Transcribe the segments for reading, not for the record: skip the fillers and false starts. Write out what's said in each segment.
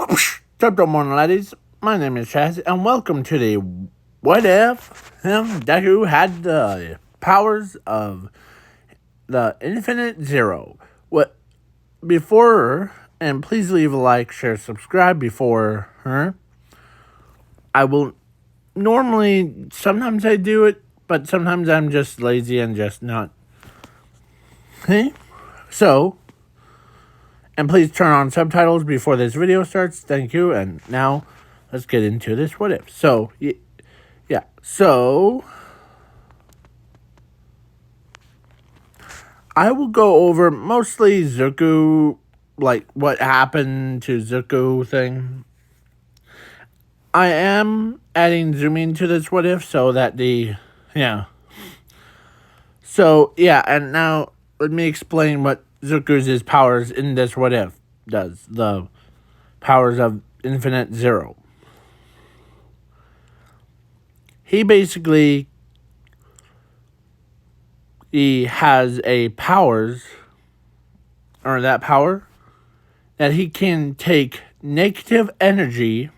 What's up, morning, ladies? My name is Chaz, and welcome to the What If Deku had the powers of the Infinite Zero. What before, and please leave a like, share, subscribe before her. I will normally, sometimes I do it, but sometimes I'm just lazy and just not. Okay? So, and please turn on subtitles before this video starts. Thank you. And now, let's get into this what if. So, yeah. So, I will go over mostly Zuko, like what happened to Zuko thing. I am adding zooming to this what if so that So, yeah, and now let me explain what Zuko's powers in this what if does. The powers of Infinite Zero. He basically has a powers, or that power, that he can take negative energy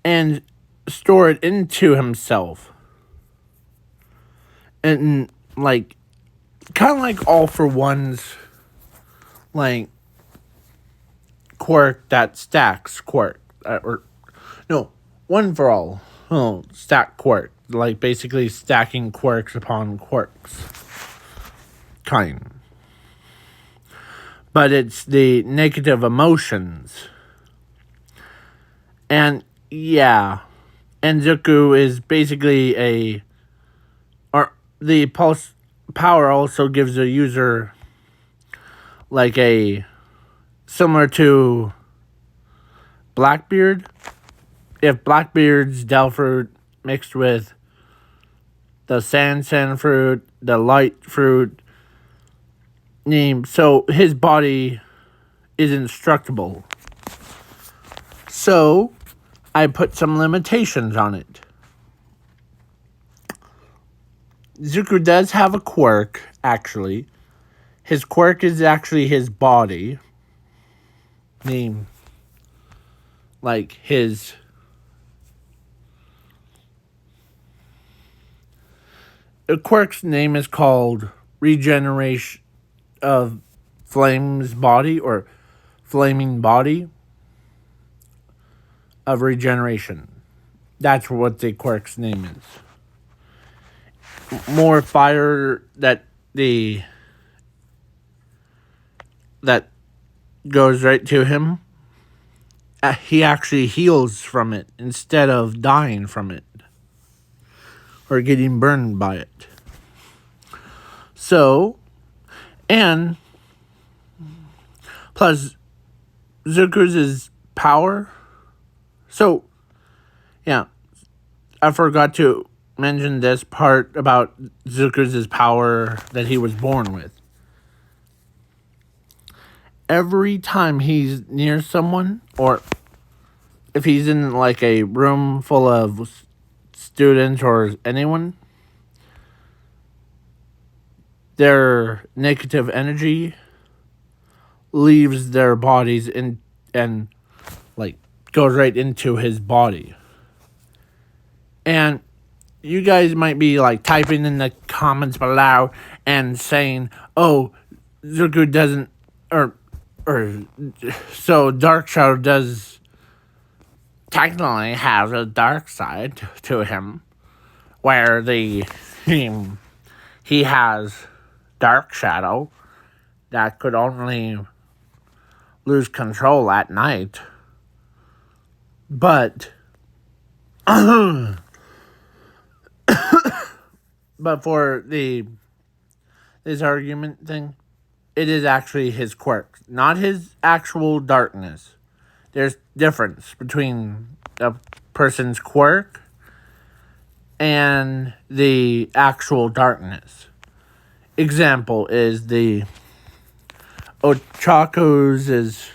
and store it into himself. And, like, kind of like All for One's, like, quirk that stacks quirk. One for All. Oh, stack quirk. Like, basically stacking quirks upon quirks. Kind. But it's the negative emotions. And, yeah. And Zuko is basically the pulse power also gives the user like similar to Blackbeard. If Blackbeard's Del fruit mixed with the sand fruit, the light fruit, so his body is indestructible. So I put some limitations on it. Zuko does have a quirk, actually. His quirk is actually his body. Like his... The quirk's name is called Regeneration of Flame's Body, or Flaming Body of Regeneration. That's what the quirk's name is. More fire that goes right to him. He actually heals from it instead of dying from it or getting burned by it. So, and plus Zuko's power. So, yeah, I forgot to mention this part about Zuko's power that he was born with. Every time he's near someone, or if he's in like a room full of students or anyone, their negative energy leaves their bodies and like goes right into his body. And you guys might be like typing in the comments below and saying, "Oh, Zuko doesn't," or so Dark Shadow does technically have a dark side to him, where he has Dark Shadow that could only lose control at night. But but for this argument thing, it is actually his quirk, not his actual darkness. There's difference between a person's quirk and the actual darkness. Example is the Ochako's is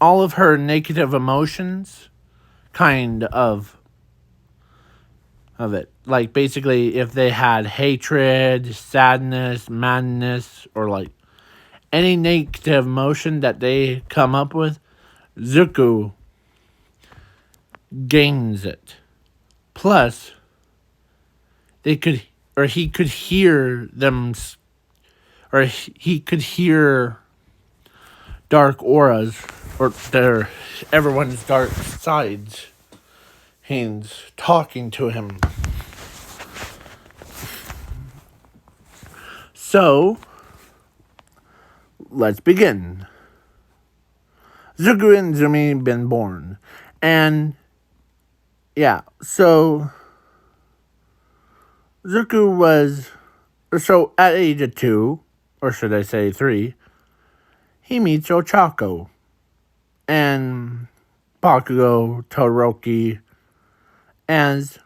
all of her negative emotions kind of it. Like basically if they had hatred, sadness, madness, or like any negative emotion that they come up with, Zuko gains it. Plus, he could hear them, or he could hear dark auras, or everyone's dark sides, hands talking to him. So, let's begin. Zuko and Zumi been born. And, yeah, so Zuko was, so at age of 2, or should I say 3, he meets Ochako and Bakugo, Todoroki, and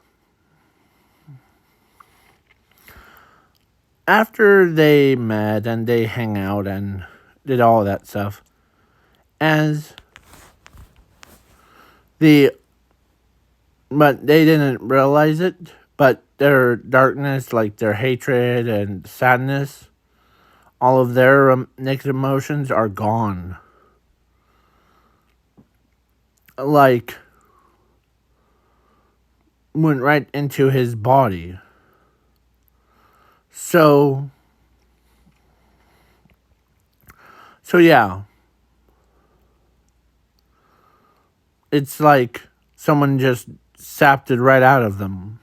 after they met and they hang out and did all that stuff, but they didn't realize it, but their darkness, like their hatred and sadness, all of their negative emotions are gone. Like, went right into his body. So yeah. It's like someone just sapped it right out of them.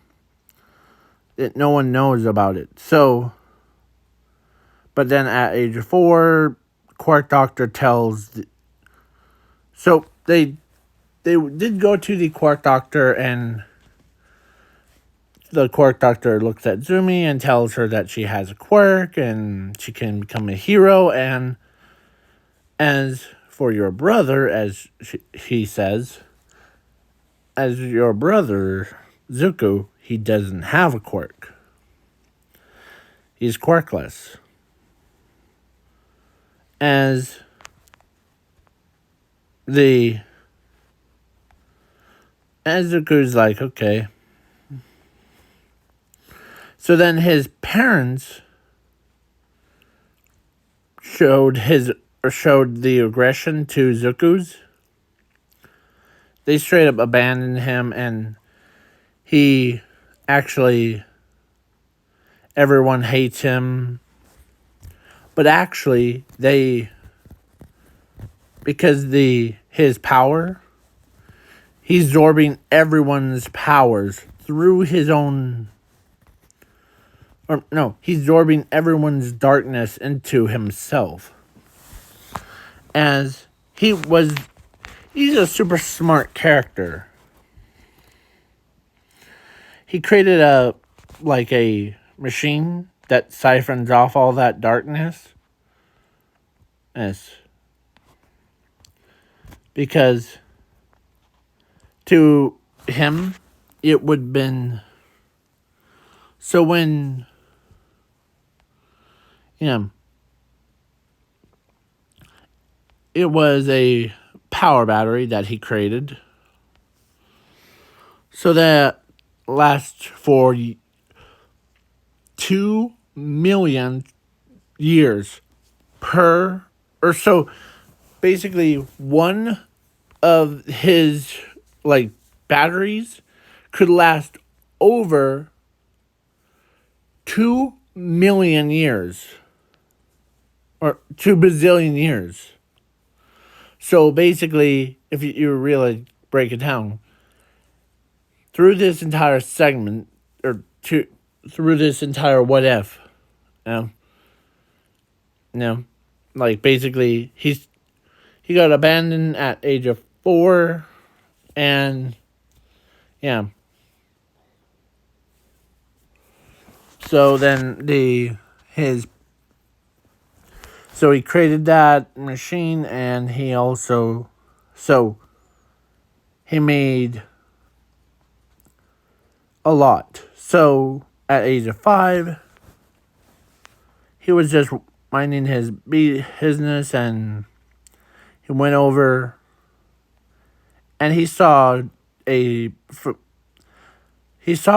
No one knows about it. So, but then at age 4, Quark Doctor tells. So they did go to the Quark Doctor, and the Quark Doctor looks at Zumi and tells her that she has a quirk and she can become a hero. And as for your brother, as he says, as your brother, Zuko, he doesn't have a quirk. He's quirkless. As Zuko's like, okay. So then his parents showed the aggression to Zuko's. They straight up abandoned him, and he actually, everyone hates him. But actually, because his power, he's absorbing everyone's powers through his own, or no, he's absorbing everyone's darkness into himself. As he's a super smart character. He created a machine that siphons off all that darkness. Yes. Because to him, it would have been. So when, it was a power battery that he created. So that lasts for 2 million years or so. Basically, one of his batteries could last over 2 million years, or 2 bazillion years. So basically, if you really break it down, through this entire segment, or through this entire what if, basically he got abandoned at age of 4, and so then so he created that machine, and he also, he made a lot. So at age of 5, he was just minding his business, and he went over, and he saw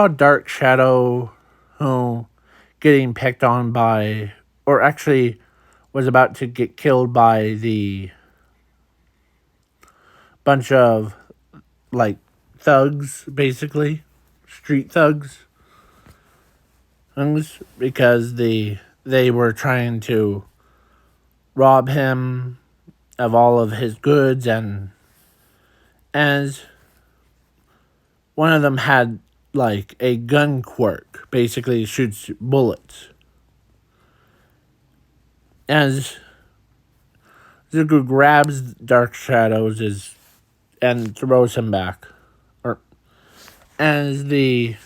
Dark Shadow, who getting picked on by, or actually was about to get killed by the bunch of like thugs, basically street thugs, because they were trying to rob him of all of his goods, and as one of them had like a gun quirk, basically shoots bullets. As Zuko grabs Dark Shadows and throws him back, or as the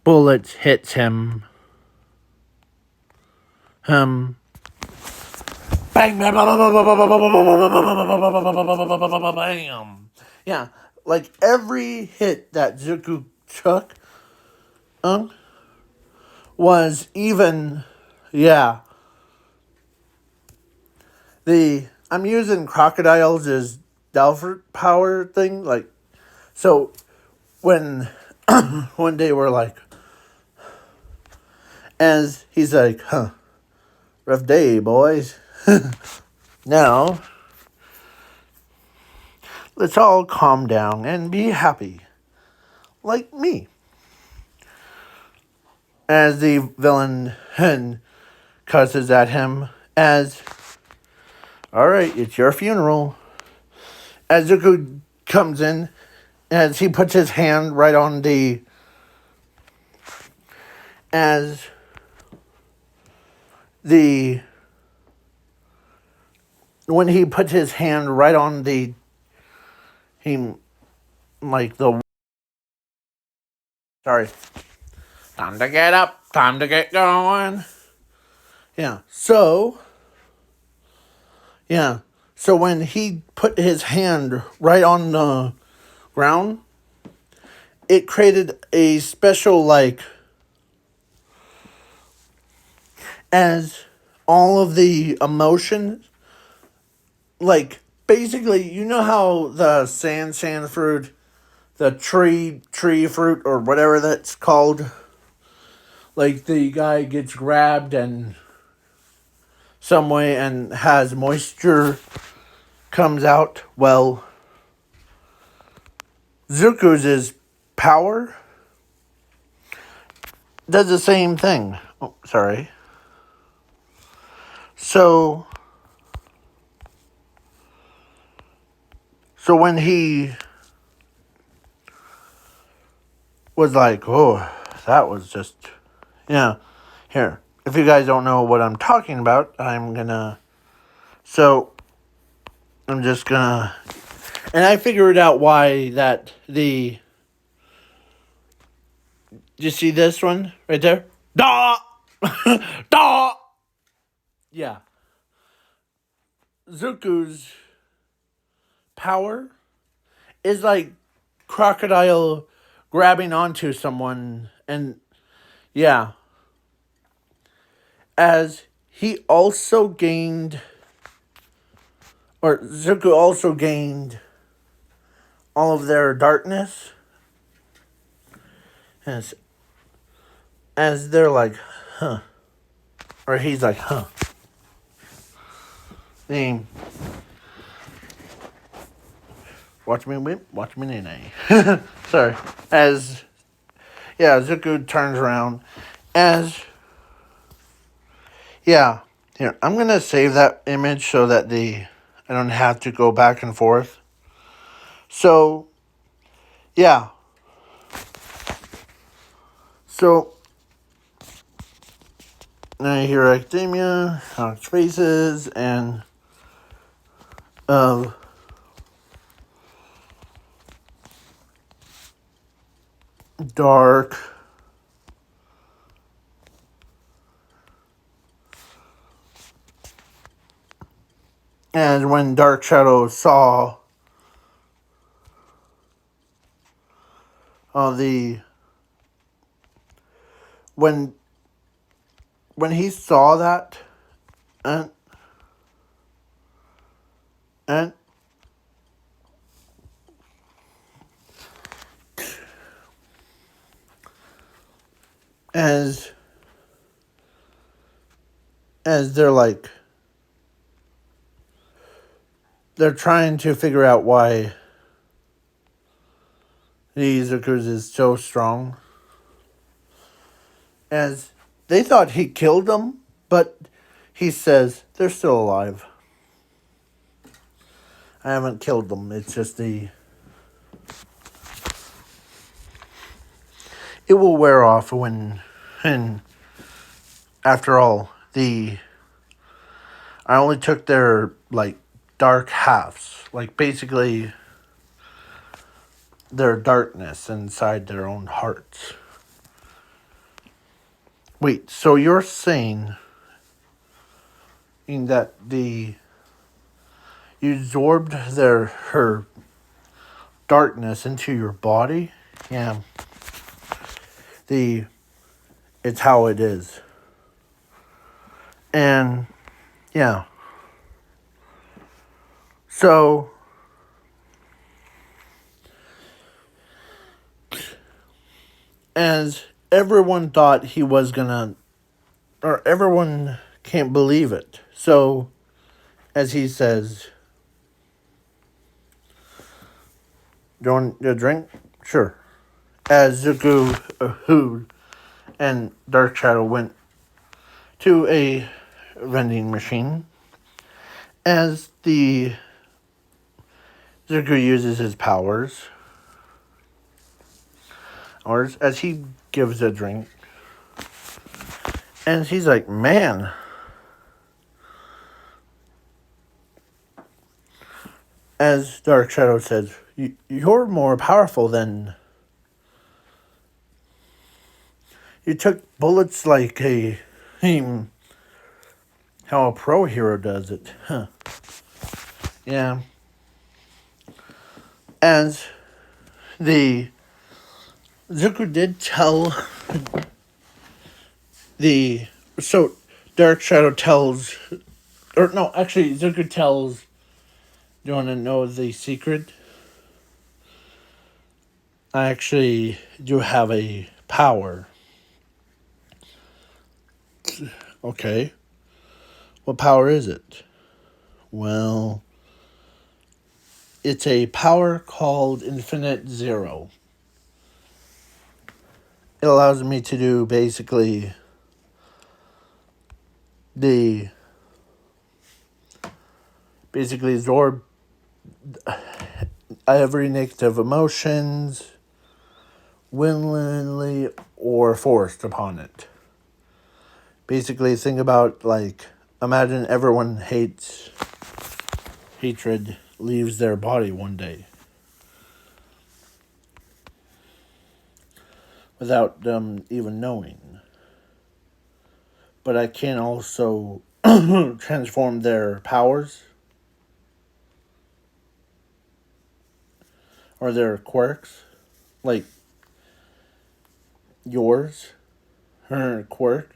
bullet hits him, bang, bang, bang, bam. Yeah, like every hit that Zuko took, was even, yeah. I'm using crocodiles as Delphi power thing, like, so when one day we're like, as he's like, rough day, boys. Now, let's all calm down and be happy, like me. As the villain cusses at him, as, alright, it's your funeral. As Zuko comes in, as he puts his hand right on as the, when he puts his hand right on sorry, time to get up, time to get going. Yeah, so when he put his hand right on the ground, it created a special, like, as all of the emotions, like, basically, you know how the sand fruit, the tree fruit, or whatever that's called, like, the guy gets grabbed and some way and has moisture comes out. Well, Zuko's power does the same thing. Oh, sorry. So when he was like, oh, that was just, yeah. Here, if you guys don't know what I'm talking about, I'm just gonna, and I figured out why that do you see this one right there? Da! Da! Yeah. Zuko's power is like crocodile grabbing onto someone, and yeah. As he also gained, or Zuko also gained all of their darkness, as they're like, huh. Or he's like, huh. Name. Watch me whip, watch me nay. Sorry. As, yeah, Zuko turns around. As, yeah. Here, I'm going to save that image so that I don't have to go back and forth. So, yeah. So, now you hear academia, spaces, and dark. And when Dark Shadow saw when he saw that, and as they're like, they're trying to figure out why the Izuku's is so strong. As they thought he killed them, but he says they're still alive. I haven't killed them. It's just it will wear off and after all, I only took their, dark halves. Basically, their darkness inside their own hearts. Wait, so you're saying that you absorbed her darkness into your body? Yeah. It's how it is. And, yeah. So, as everyone thought he was gonna, or everyone can't believe it. So, as he says, do you want a drink? Sure. As Zuko, Hood, and Dark Shadow went to a vending machine, as Zuko uses his powers, or as he gives a drink, and he's like, man, as Dark Shadow says, you're more powerful than... You took bullets like how a pro hero does it. Huh. Yeah. As Zuko did tell so Dark Shadow tells, or no, actually Zuko tells, do you want to know the secret? I actually do have a power. Okay. What power is it? Well, it's a power called Infinite Zero. It allows me to do basically absorb every negative emotions, willingly or forced upon it. Basically, think about, imagine everyone hatred leaves their body one day without them even knowing. But I can also transform their powers or their quirks, like yours, her quirk,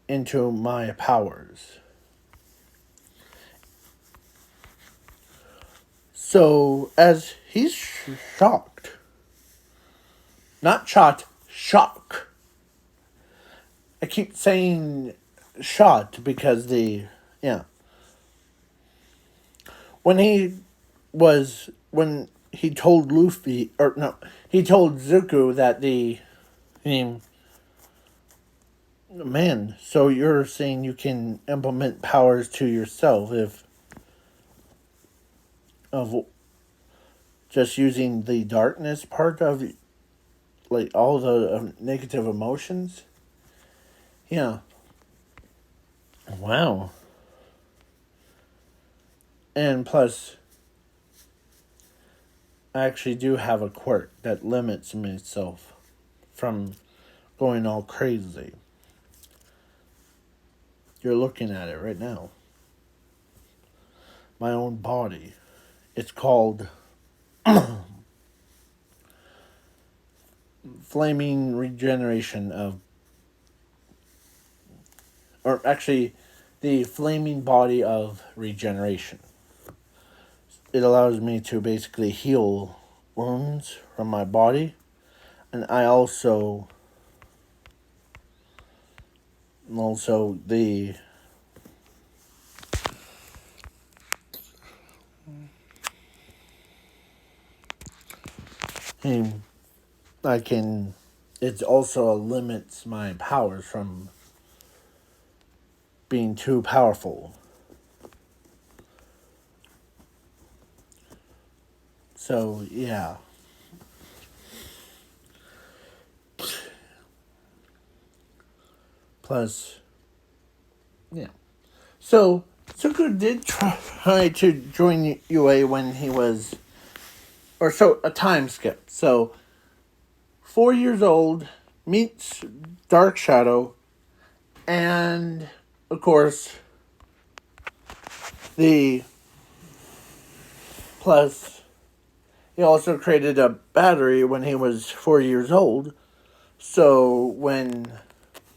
into my powers. So, as he's shocked, not shot, shock. I keep saying shot because when he told Luffy, or no, he told Zuko that man, so you're saying you can implement powers to yourself of just using the darkness part of, all the negative emotions? Yeah. Wow. And plus, I actually do have a quirk that limits myself from going all crazy. You're looking at it right now. My own body. It's called Flaming Regeneration of... Or actually, the Flaming Body of Regeneration. It allows me to basically heal wounds from my body. And I also he, I can, it also limits my powers from being too powerful. So, yeah. Plus, yeah. So, Zuko did try to join UA when he was, or so, a time skip. So, 4 years old, meets Dark Shadow, and, of course, the, plus, he also created a battery when he was 4 years old. So,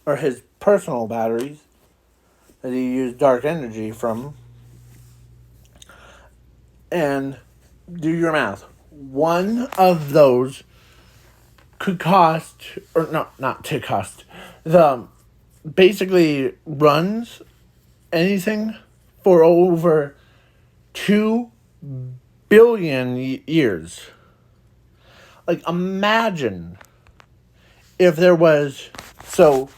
or his personal batteries, that he used dark energy from. And do your math. One of those could cost, or no, not to cost, the basically runs anything for over 2 billion years. Like, imagine if there was, so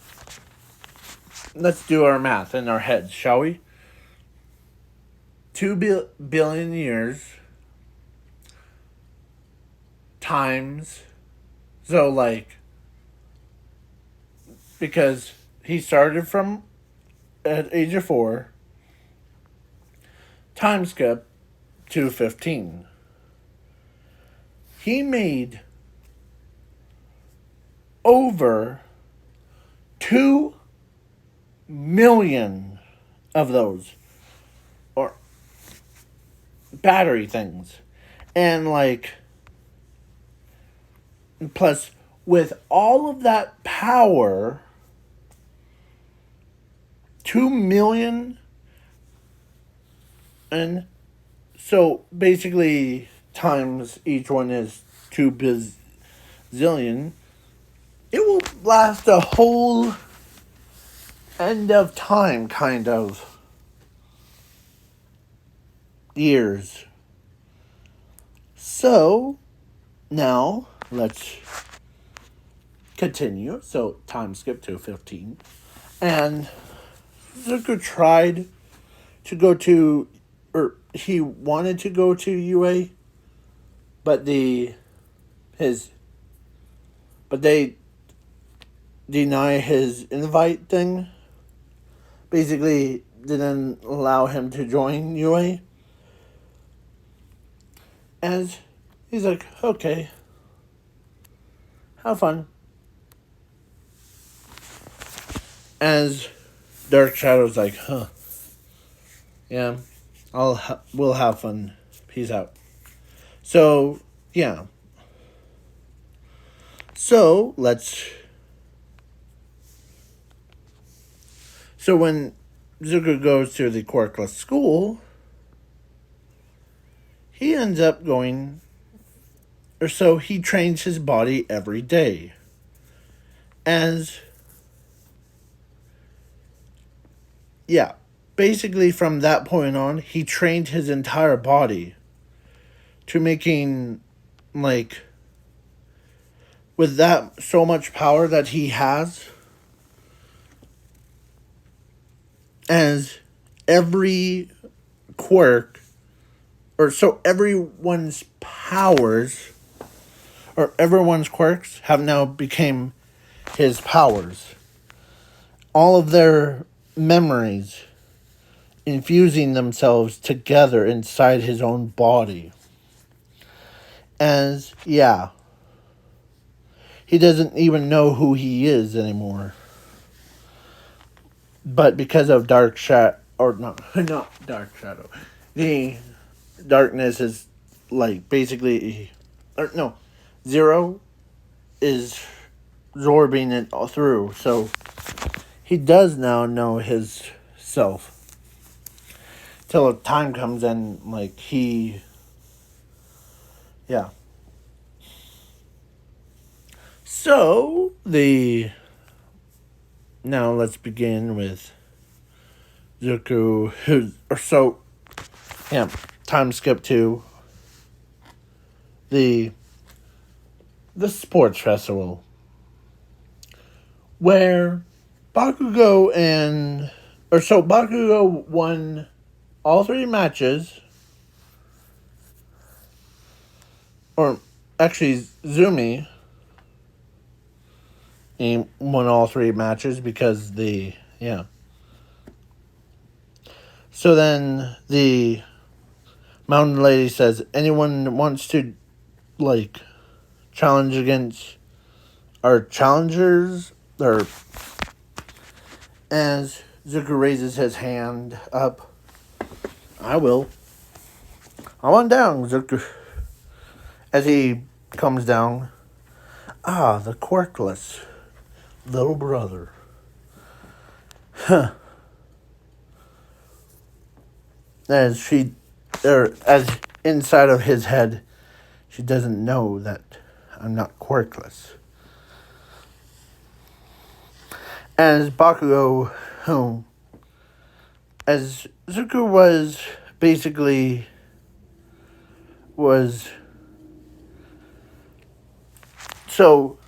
let's do our math in our heads, shall we? 2 billion years times, so like, because he started from at age of 4, time skip to 15. He made over 2 million of those, or battery things. And like, plus, with all of that power, 2 million, and so basically times each one is 2 bazillion, it will last a whole end of time, kind of, years. So, now, let's continue. So, time skip to 15. And Zuko tried to go to, or he wanted to go to UA, but they deny his invite thing. Basically, didn't allow him to join UA. And he's like, okay, have fun. As Dark Shadow's like, huh, yeah, we'll have fun. Peace out. So, yeah. So, So when Zuko goes to the quirkless school, he ends up going, or so he trains his body every day. As, yeah, basically from that point on, he trained his entire body to making, like, with that so much power that he has, as every quirk, or so everyone's powers, or everyone's quirks have now become his powers. All of their memories infusing themselves together inside his own body. As, yeah, he doesn't even know who he is anymore. But because of Dark Shadow, or not Dark Shadow, the darkness is like basically, or no, Zero is absorbing it all through. So he does now know his self. Till a time comes and like yeah. So now let's begin with Zuko, time skip to the the sports festival, where Bakugo won all three matches, or actually Zumi, he won all three matches because So then the mountain lady says, anyone wants to, like, challenge against our challengers? Or, as Zuko raises his hand up, I will. I want down, Zuko. As he comes down, the quirkless little brother. Huh. As inside of his head, she doesn't know that I'm not quirkless. As Bakugo, as Zuko was so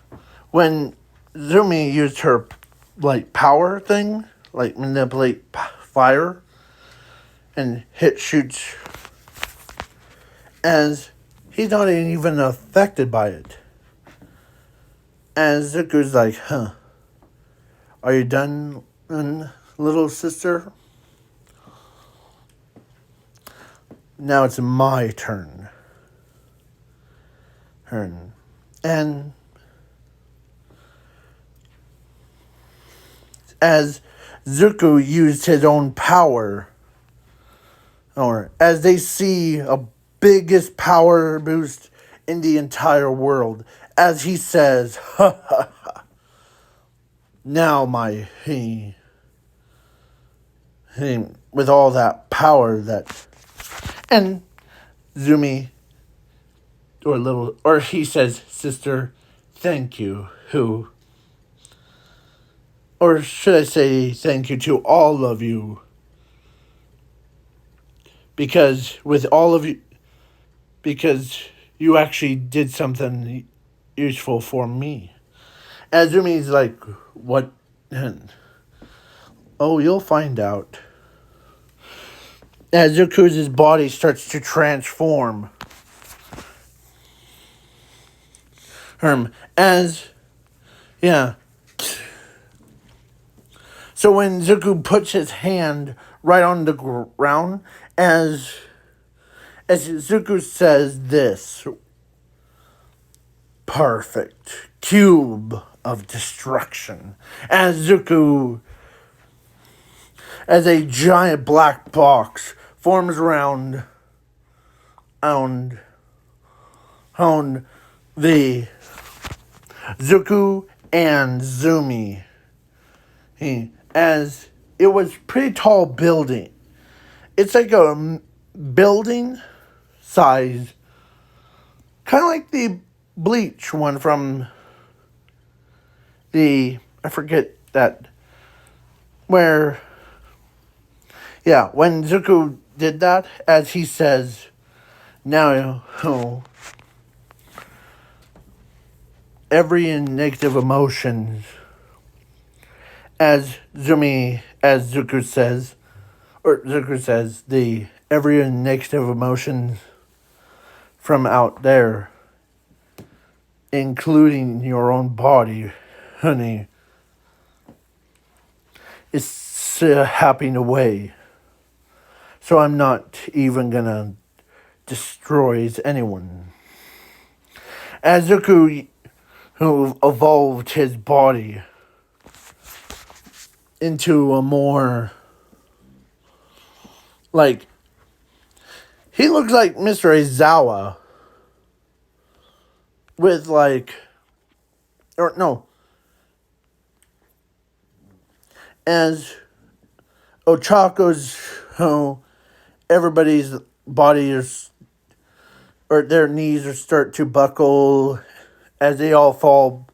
when Zumi used her, like, power thing, like manipulate fire and shoots, as he's not even affected by it. As Zuko's like, are you done, little sister? Now it's my turn. And as Zuko used his own power, or as they see a biggest power boost in the entire world, as he says, ha ha ha, now with all that power and Zumi, or he says, sister, thank you, or should I say thank you to all of you, because you actually did something useful for me. Azumi's like, what? Oh, you'll find out. As Zuko's body starts to transform. So when Zuko puts his hand right on the ground, as Zuko says this, perfect cube of destruction, as a giant black box forms around the Zuko and Zumi. As it was pretty tall building. It's like a building size, kind of like the Bleach one from I forget that, when Zuko did that, as he says, now, every negative emotion, as Zuko says, every negative emotion from out there, including your own body, honey, is happing away. So I'm not even gonna destroy anyone. As Zuko, who evolved his body into a more, like, he looks like Mr. Aizawa with, like, or no, as Ochako's, everybody's body or their knees start to buckle as they all fall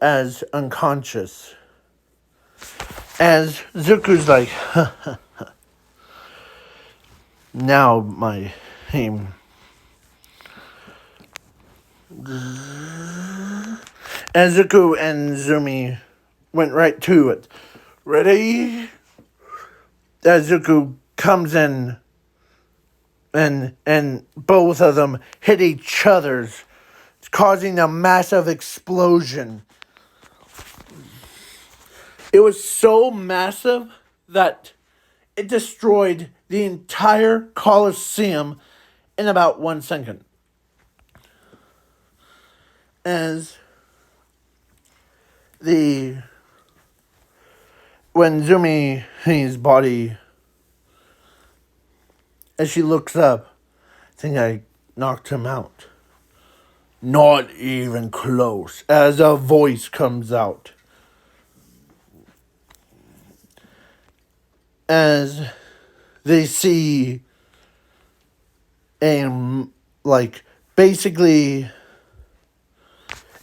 as unconscious. As Zuko's like, Now my aim. And Zuko and Zumi went right to it. Ready? As Zuko comes in and both of them hit each other's, causing a massive explosion. It was so massive that it destroyed the entire Colosseum in about 1 second. As when Zumi's body, as she looks up, I think I knocked him out. Not even close, as a voice comes out. As they see basically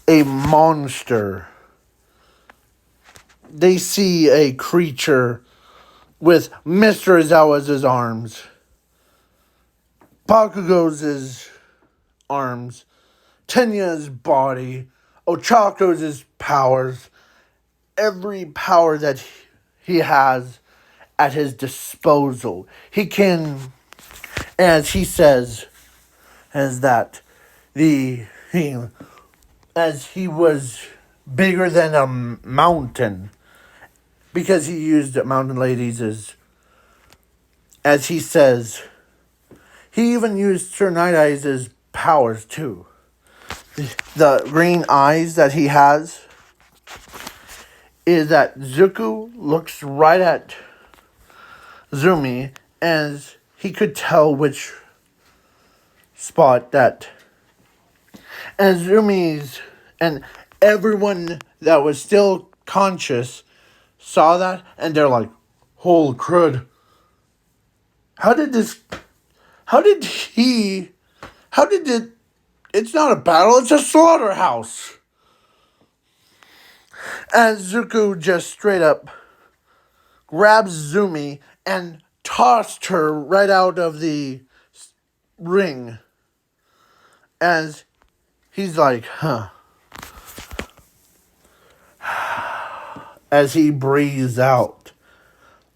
a monster. They see a creature with Mr. Izawa's arms, Bakugo's arms, Tenya's body, Ochako's powers, every power that he has at his disposal. He can, as he says, as he was bigger than a mountain, because he used mountain ladies as he says, he even used Sir Night Eyes' powers too. The green eyes that he has is that Zuko looks right at Zumi, as he could tell which spot that. And Zumi's and everyone that was still conscious saw that, and they're like, holy crud. It's not a battle, it's a slaughterhouse. And Zuko just straight up grabs Zumi and tossed her right out of the ring. As he's like, huh. As he breathes out,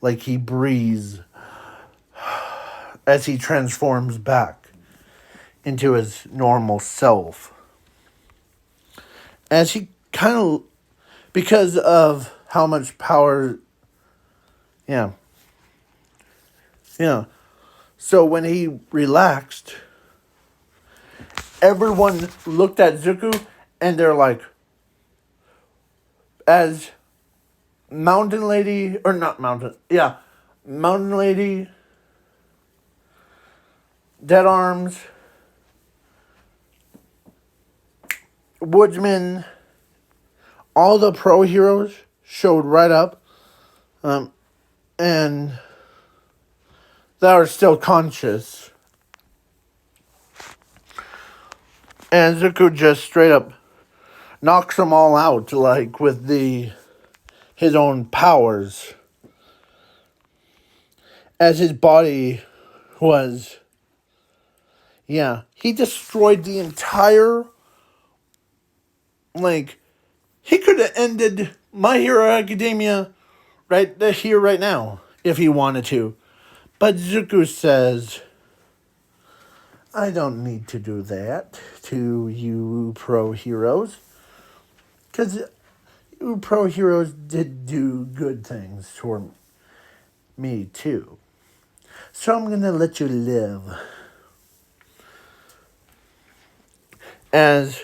like he breathes, as he transforms back into his normal self. As he kind of, because of how much power, yeah. So when he relaxed, everyone looked at Zuko and they're like, as Mountain Lady, Dead Arms, Woodsman, all the pro heroes showed right up, and that are still conscious. And Zuko just straight up knocks them all out, like with his own powers. As his body was, he destroyed the entire, he could have ended My Hero Academia right here, right now, if he wanted to. But Zuko says, I don't need to do that to you pro heroes. Because you pro heroes did do good things for me too. So I'm going to let you live. As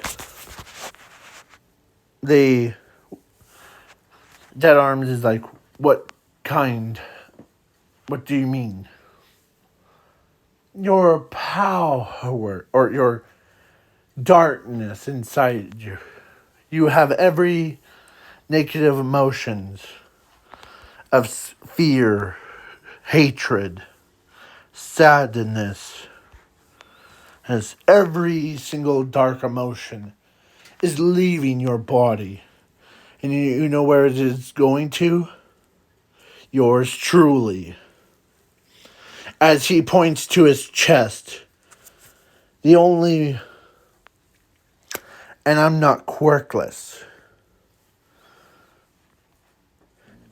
the Dead Arms is like, what kind? What do you mean? Your power, or your darkness inside you. You have every negative emotions of fear, hatred, sadness, as every single dark emotion is leaving your body. And you know where it is going to? Yours truly. as he points to his chest. The only... And I'm not quirkless.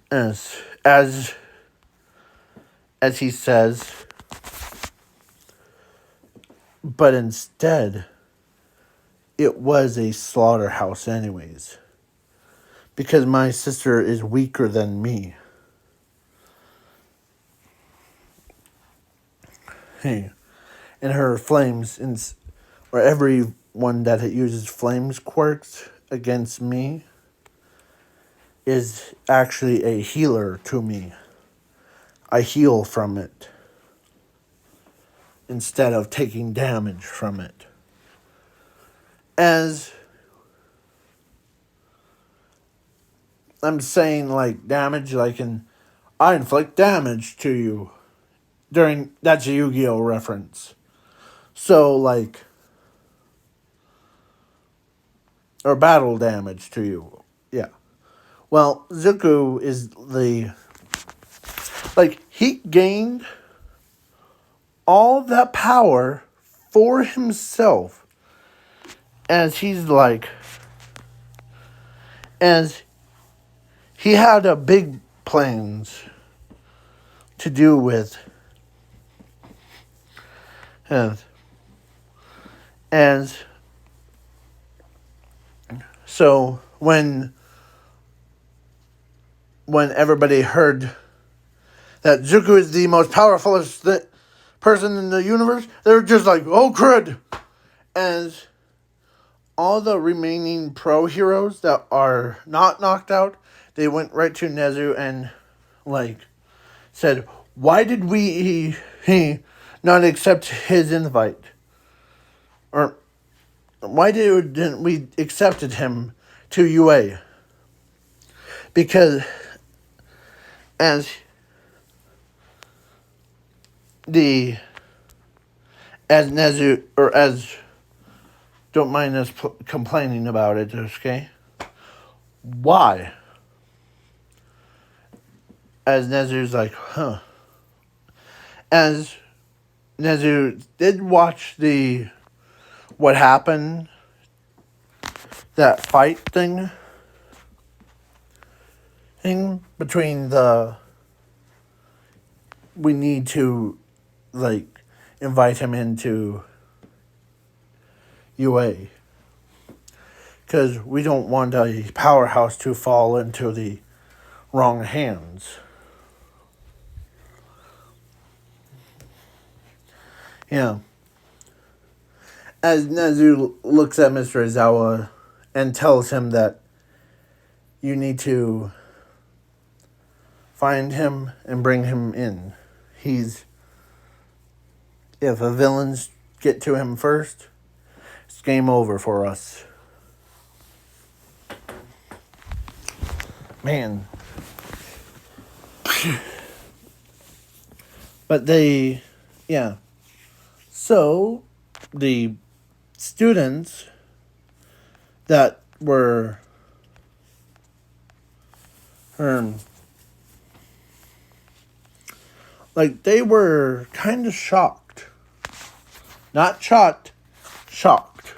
As he says, but instead, it was a slaughterhouse anyways. Because my sister is weaker than me. Hey, and her flames, or everyone that uses flames quirks against me, is actually a healer to me. I heal from it instead of taking damage from it. As I'm saying, like, damage, like I inflict damage to you. That's a Yu-Gi-Oh reference. So, like, or battle damage to you. Yeah. Well, Zuko is he gained all that power for himself as he had a big plans to do with as so when everybody heard that Zuko is the most powerful person in the universe, they're just like, oh crud. As all the remaining pro heroes that are not knocked out, they went right to Nezu and said, why did he not accept his invite? Or why didn't we accepted him to UA? Because as Nezu, or as, don't mind us complaining about it, okay? Why? As Nezu's like, huh. As Nezu did watch what happened, that fight thing between we need to, invite him into UA. Because we don't want a powerhouse to fall into the wrong hands. Yeah. As Nezu looks at Mr. Aizawa and tells him that you need to find him and bring him in. If the villains get to him first, it's game over for us. Man. But yeah. So, the students that were they were kind of shocked. Not shocked, shocked.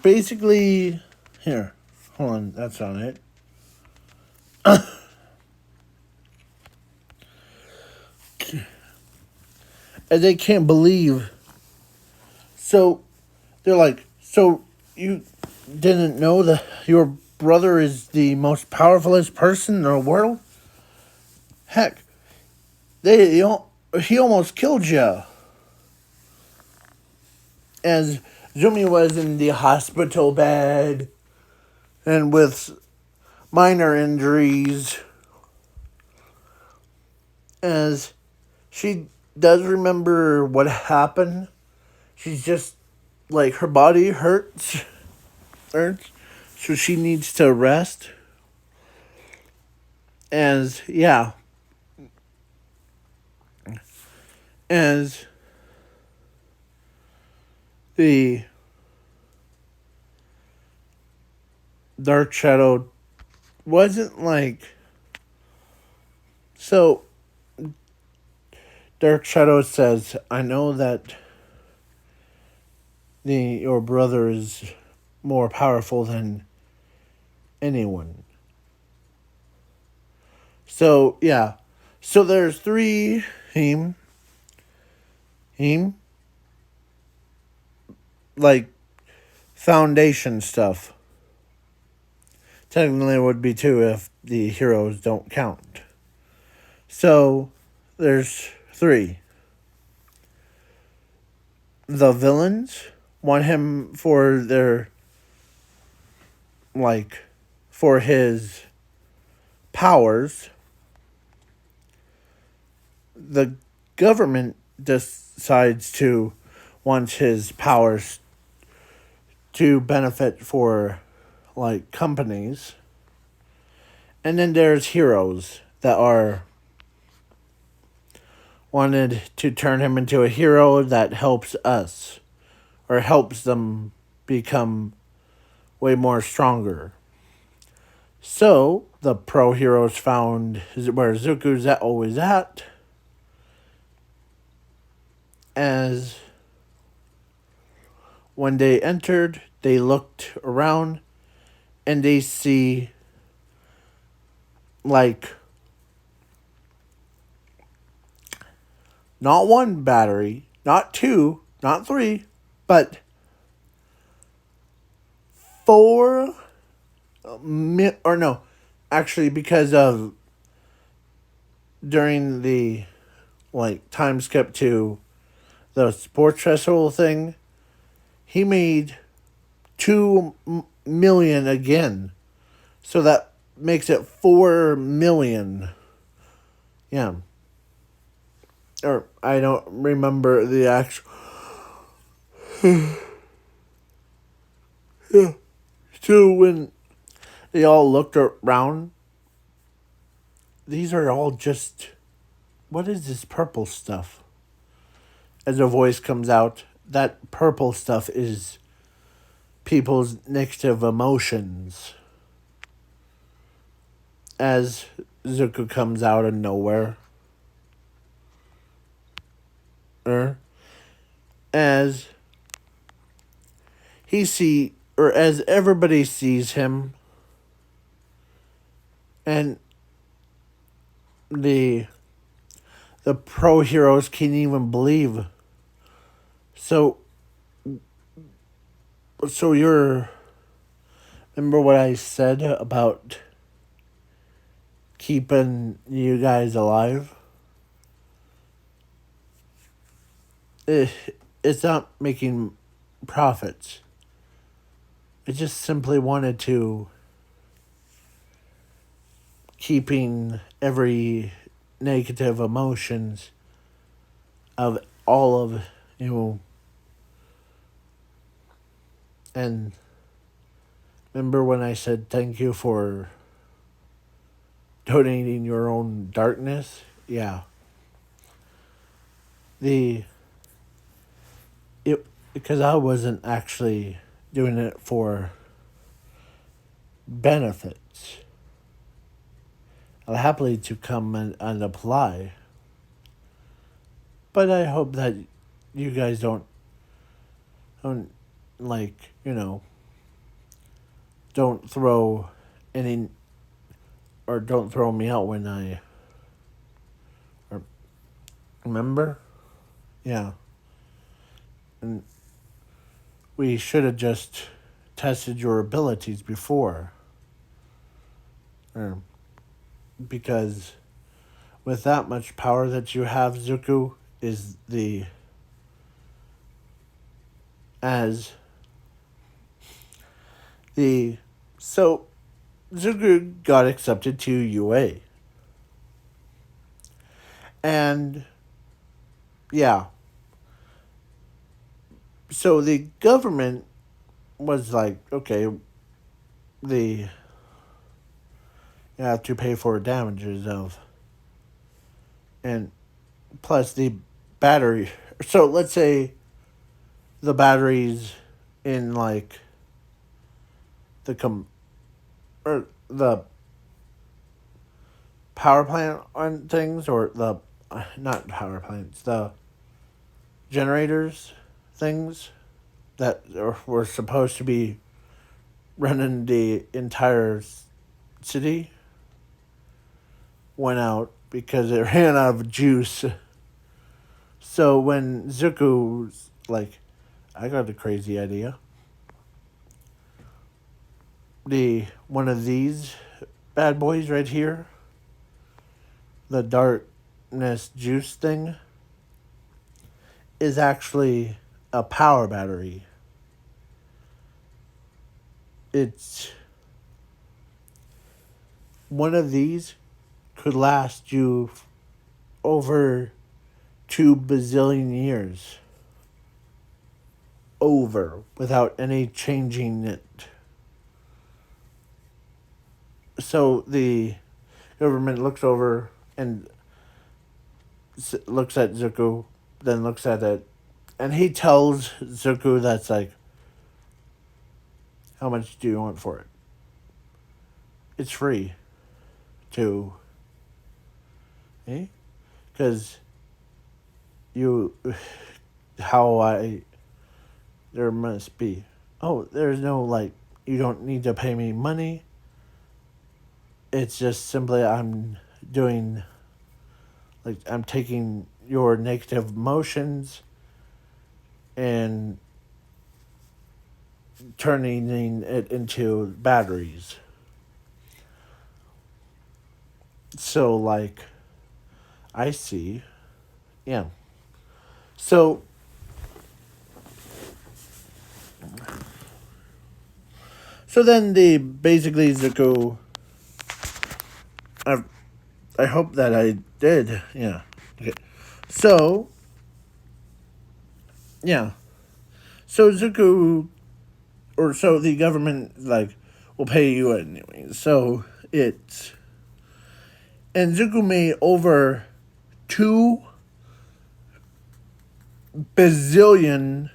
Basically, here, hold on, that's not it. And they can't believe. So, they're like, so you didn't know that your brother is the most powerfulest person in the world? Heck, he almost killed you. As Zumi was in the hospital bed and with minor injuries. As she does remember what happened, she's just her body hurts, so she needs to rest. As the Dark Shadow wasn't So Dark Shadow says, I know that your brother is more powerful than anyone. So yeah. So there's three him like foundation stuff. Technically it would be two if the heroes don't count. So there's three. The villains want him for their for his powers. The government decides to want his powers to benefit for companies. And then there's heroes that are wanted to turn him into a hero that helps us or helps them become way more stronger. So the pro heroes found where Zuko's always at. As when they entered, they looked around and they see not one battery, not two, not three, but four, or no, actually because of during the time skip to the sports festival thing, he made 2 million again. So that makes it 4 million. Yeah. Or I don't remember the actual. Yeah. So when they all looked around, these are all just. What is this purple stuff? As a voice comes out, that purple stuff is people's negative emotions. As Zuko comes out of nowhere. As as everybody sees him, and the pro heroes can't even believe. So you're remember what I said about keeping you guys alive? It's not making profits. It just simply wanted to keeping every negative emotions of all of and remember when I said thank you for donating your own darkness? Yeah. Because I wasn't actually doing it for benefits. I'll happily to come and apply. But I hope that you guys don't don't throw any or don't throw me out when remember? Yeah. And we should have just tested your abilities before. Because with that much power that you have, Zuko, is so Zuko got accepted to UA. And yeah. So the government was like, okay, you have to pay for damages of, and plus the battery. So let's say the batteries in or the power plant on things, or the not power plants, the generators things that were supposed to be running the entire city went out because it ran out of juice. So when Zuko's like, I got a crazy idea. The one of these bad boys right here, the darkness juice thing, is actually a power battery. It's one of these could last you over 2 bazillion years. Over without any changing it. So the government looks over and looks at Zuko, then looks at it, and he tells Zuko that's like, how much do you want for it? It's free to, eh? Because you, there must be, oh, there's no, like, you don't need to pay me money. It's just simply I'm doing, like, I'm taking your negative emotions and turning it into batteries. So, like, I see. Yeah. So, then basically Zuko, I hope that I did. Yeah. Okay. So, yeah. So Zuko, or so the government, like, will pay you anyway. So it's, and Zuko made over $2 billion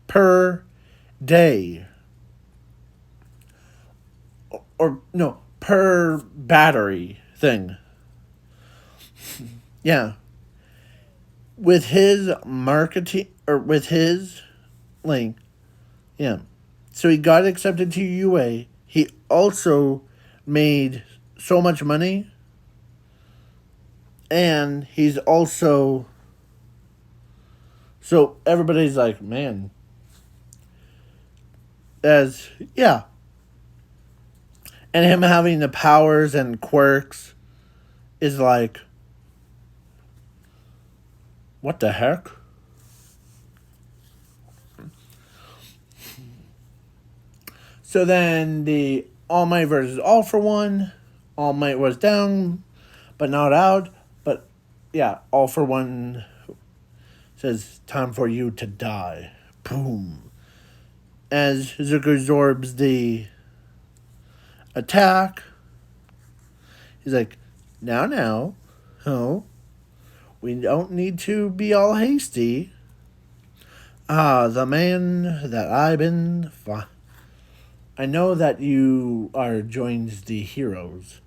per day. Or no, per battery thing. Yeah. With his marketing, or with his, like, yeah. So he got accepted to UA. He also made so much money. And he's also, so everybody's like, man, yeah. And him having the powers and quirks is like, what the heck? So then the All Might versus All for One. All Might was down, but not out. But yeah, All for One says, time for you to die. Boom. As Zuko absorbs the attack, he's like, now, oh, we don't need to be all hasty. The man that I've been... I know that you are joins the heroes,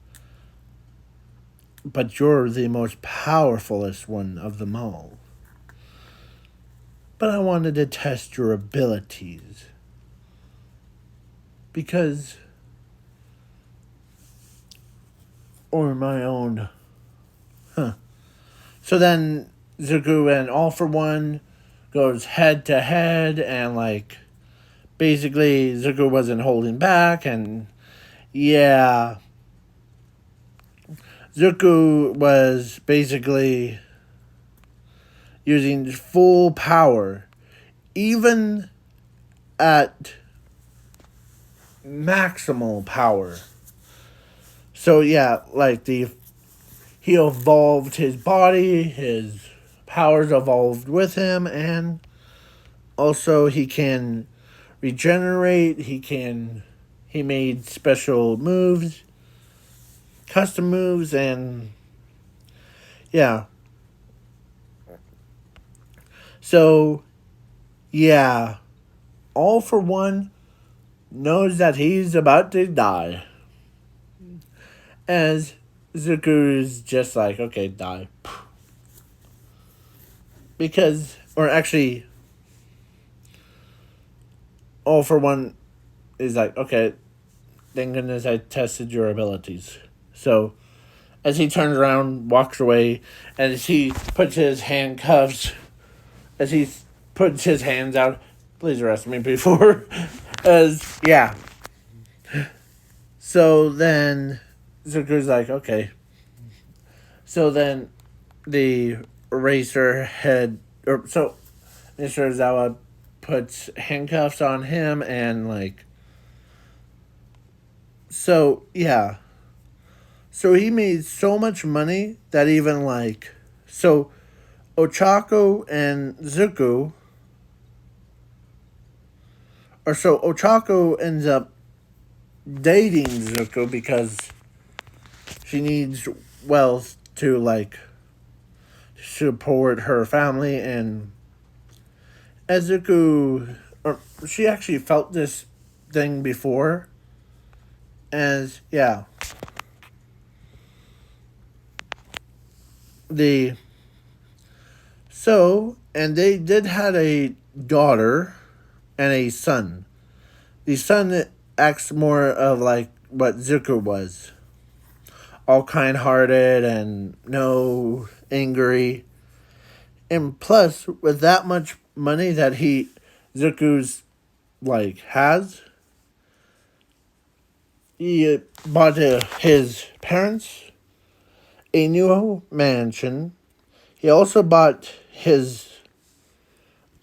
but you're the most powerfulest one of them all. But I wanted to test your abilities. Because... or my own... So then Zuko and All for One goes head to head, and like basically Zuko wasn't holding back, and yeah, Zuko was basically using full power, even at maximal power. So yeah, like he evolved his body, his powers evolved with him, and also he can regenerate, he made special moves, custom moves, and yeah. So yeah, All for One knows that he's about to die. As Zuko's just like, okay, die. Because, or actually, All for One is like, okay, thank goodness I tested your abilities. So, as he turns around, walks away, and as he puts his handcuffs, as he puts his hands out, please arrest me before, yeah. So then, Zuko's like, okay. So then, the racer head, or so, Mr. Zawa puts handcuffs on him and like, so yeah. So he made so much money that even like, so Ochako and Zuko, or so Ochako ends up dating Zuko because she needs wealth to like support her family, and as Zuko, or she actually felt this thing before, as yeah, the so and they did had a daughter and a son. The son acts more of like what Zuko was, all kind-hearted and no angry. And plus, with that much money that Zuko's like has, he bought his parents a new mansion. He also bought his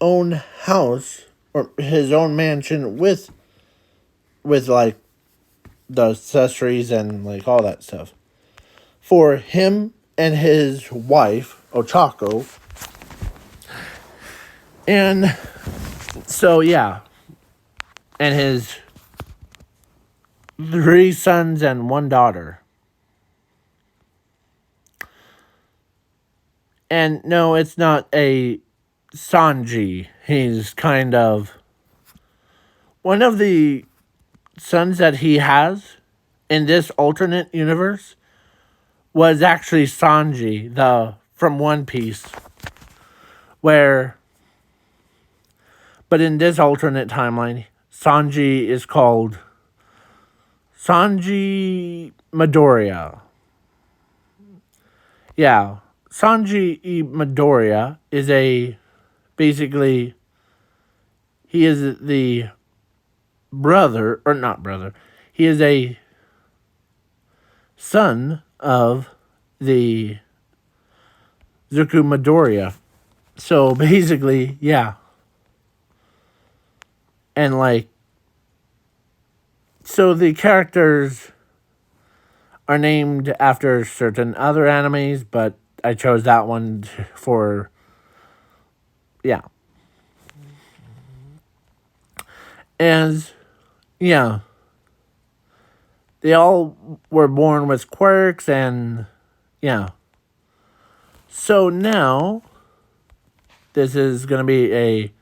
own house or his own mansion with like the accessories and like all that stuff for him and his wife Ochako. And so yeah, and his 3 sons and 1 daughter. And no, it's not a Sanji. He's kind of one of the sons that he has in this alternate universe was actually Sanji, the from One Piece, where but in this alternate timeline, Sanji is called Sanji Midoriya. Yeah, Sanji Midoriya is basically he is the brother, or not brother, he is a son of the Zuko Midoriya. So basically, yeah. And like, so the characters are named after certain other animes, but I chose that one for, yeah. As, yeah. They all were born with quirks and, yeah. So now, this is going to be a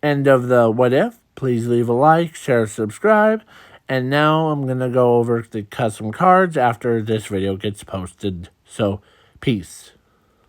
end of the What If. Please leave a like, share, subscribe. And now I'm going to go over the custom cards after this video gets posted. So, peace.